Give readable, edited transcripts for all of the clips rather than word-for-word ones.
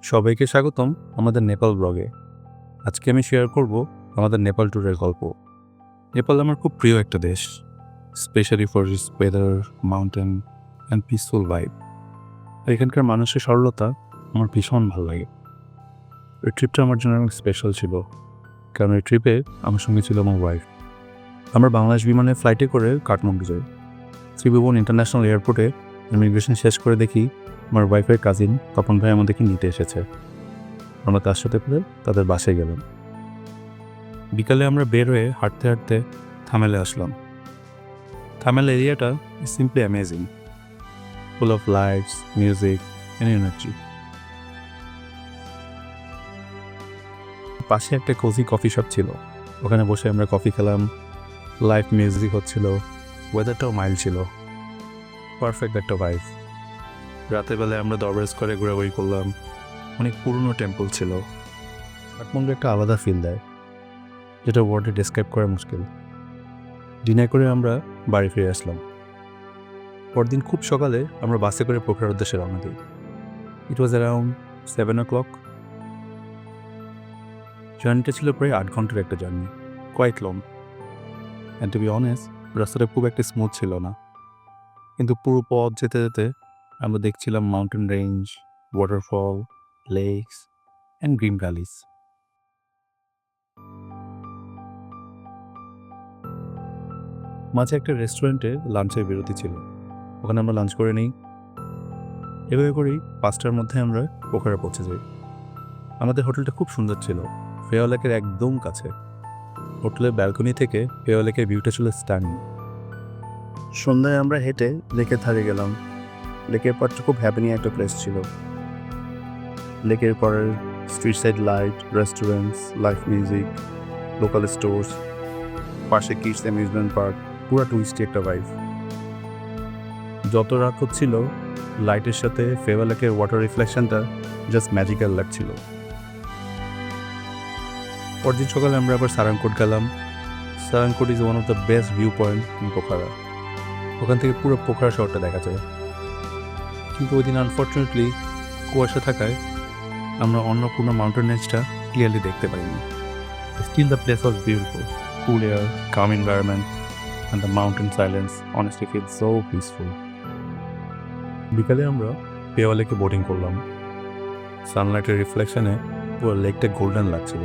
সবাইকে স্বাগতম আমাদের নেপাল ব্লগে। আজকে আমি শেয়ার করব আমাদের নেপাল ট্যুরের গল্প। নেপাল আমার খুব প্রিয় একটা দেশ, specially for its weather, mountain and peaceful vibe. আর এখানকার মানুষের সরলতা আমার ভীষণ ভালো লাগে। এই ট্রিপটা আমার জন্য অনেক স্পেশাল ছিল, কারণ এই ট্রিপে আমার সঙ্গে ছিল আমার ওয়াইফ। আমরা বাংলাদেশ বিমানে ফ্লাইটে করে কাঠমান্ডু যাই। ত্রিভুবন ইন্টারন্যাশনাল এয়ারপোর্টে ইমিগ্রেশন শেষ করে দেখি আমার ওয়াইফের কাজিন তপন ভাই আমাদেরকে নিতে এসেছে। আমরা তার সাথে করে তাদের বাসায় গেলাম। বিকালে আমরা বের হয়ে হাঁটতে হাঁটতে থামেলে আসলাম। থামেল এরিয়াটা is simply amazing, full of lights, music and energy. পাশে একটা কোজি কফি শপ ছিল, ওখানে বসে আমরা কফি খেলাম, লাইভ মিউজিক হচ্ছিল, ওয়েদারটাও মাইল্ড ছিল, পারফেক্ট একটা ভাইব। রাতের বেলায় আমরা দরবার করে ঘোরাঘুরি করলাম, অনেক পুরনো টেম্পল ছিল। কাঠমান্ডু একটা আলাদা ফিল দেয়, যেটা ওয়ার্ডে ডেসক্রাইব করা মুশকিল। ডিনার করে আমরা বাড়ি ফিরে আসলাম। পরদিন খুব সকালে আমরা বাসে করে পোখরার উদ্দেশ্যে রওনা দিই। It was around 7 o'clock। জার্নিটা ছিল প্রায় 8 ঘন্টার একটা journey, quite long. And to be honest, রাস্তাটা খুব একটা স্মুথ ছিল না, কিন্তু পুরো পথ যেতে যেতে আমরা দেখছিলাম mountain range, waterfall, lakes and green valleys. মাঝে একটা রেস্টুরেন্টে লাঞ্চের বিরতি ছিল, ওখানে আমরা লাঞ্চ করে নিই। এভাবে করেই 5টার মধ্যে আমরা পোখরা পৌঁছে যাই। আমাদের হোটেলটা খুব সুন্দর ছিল, ফেওয়া লেকের একদম কাছে। হোটেলের ব্যালকনি থেকে ফেওয়া লেকের ভিউটা ছিল স্টানিং। সন্ধ্যায় আমরা হেঁটে লেকের ধারে গেলাম। লেকের পাড়টা খুব হ্যাপেনিং একটা প্লেস ছিল। লেকের পরের street side light, restaurants, live music, local stores, পাশে কিডস অ্যামিউজমেন্ট পার্ক, পুরো টুরিস্টি একটা ভাইব। যত রাত হচ্ছিল, লাইটের সাথে ফেওয়া লেকের ওয়াটার রিফ্লেকশনটা জাস্ট ম্যাজিক্যাল লাগছিল। পরদিন সকালে আমরা আবার সারাংকোট গেলাম। Sarangkot is one of the best view point in Pokhara. ওখান থেকে পুরো পোখরা শহরটা দেখা যায়। কিন্তু ওই দিন আনফর্চুনেটলি কুয়াশা থাকায় আমরা অন্নপূর্ণা মাউন্টেন রেঞ্জটা ক্লিয়ারলি দেখতে পাইনি। Still the place was beautiful, cool air, calm environment and the mountain silence honestly feel so peaceful. বিকালে আমরা ফেওয়া লেকে বোটিং করলাম। সানলাইটের রিফ্লেকশনে পুরো লেকটা গোল্ডেন লাগছিল।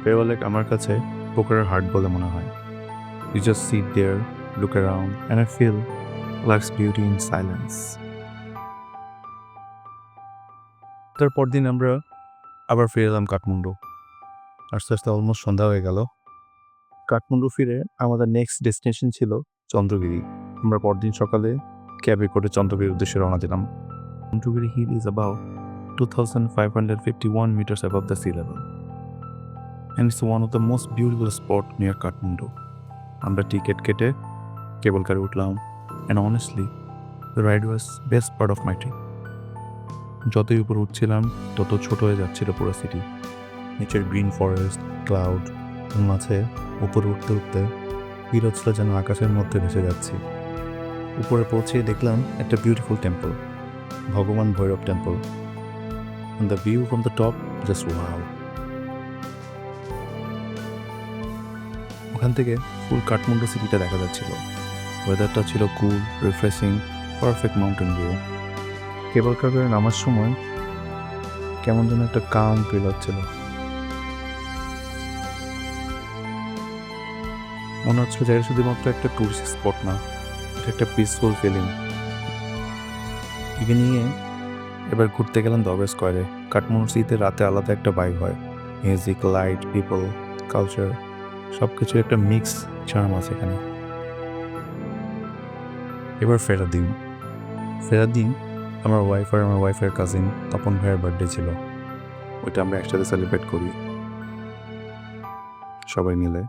ফেওয়া লেক আমার কাছে পোখরার হার্ট বলে মনে হয়। You just sit there, look around and I feel life's beauty in silence. তারপর দিন আমরা আবার ফিরে এলাম কাঠমান্ডু। আস্তে আস্তে অলমোস্ট সন্ধ্যা হয়ে গেল। কাঠমান্ডু ফিরে আমাদের নেক্সট ডেস্টিনেশন ছিল চন্দ্রগিরি। আমরা পরদিন সকালে ক্যাবে করে চন্দ্রগিরির উদ্দেশ্যে রওনা দিলাম। Chandragiri hill is about 2551 meters above the sea level, and it's one of the most beautiful spot near Kathmandu. আমরা টিকিট কেটে কেবল কারে উঠলাম, and honestly the ride was best part of my trip. যতই উপর উঠছিলাম তত ছোট হয়ে যাচ্ছিল পুরো সিটি। নিচের গ্রিন ফরেস্ট, ক্লাউড, মাঝে উপরে উঠতে উঠতে ফিল হচ্ছিল যেন আকাশের মধ্যে ভেসে যাচ্ছি। উপরে পৌঁছে দেখলাম একটা বিউটিফুল টেম্পল, ভগবান Bhairab temple, and the view from the top just wow. ওখান থেকে ফুল কাঠমান্ডু সিটিটা দেখা যাচ্ছিল। ওয়েদারটা ছিল কুল, রিফ্রেশিং, পারফেক্ট মাউন্টেন ভিউ। কেবল কার করে নামার সময় কেমন যেন একটা কাম ফিল হচ্ছিল। মনে হচ্ছিল যে এটা শুধুমাত্র একটা টুরিস্ট স্পট না, এটা একটা পিসফুল ফিলিং। ইভিনিংয়ে এবার ঘুরতে গেলাম দরবার স্কোয়ারে। কাঠমান্ডু সিটিতে রাতে আলাদা একটা ভাইব হয়। মিউজিক, লাইট, পিপল, কালচার, সব কিছুর একটা মিক্স চার্ম আছে এখানে। এবার ফেরার দিন আমার ওয়াইফ আর আমার ওয়াইফের কাজিন তপন ভাইয়ের বার্থডে ছিল। ওইটা আমরা একসাথে সেলিব্রেট করি সবাই মিলে।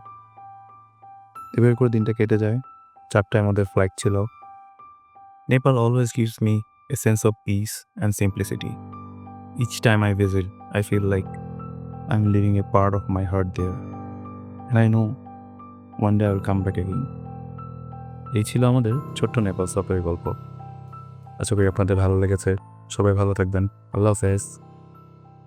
এবার করে দিনটা কেটে যায়। 4টায় আমাদের ফ্লাইট ছিল। Nepal always gives me a sense of peace and simplicity. Each time I visit, I feel like I'm leaving a part of my heart there. And I know one day I will come back again. এই ছিল আমাদের ছোট্ট নেপাল সফরের গল্প। আশা করি আপনাদের ভালো লেগেছে। সবাই ভালো থাকবেন। আল্লাহ হাফেজ।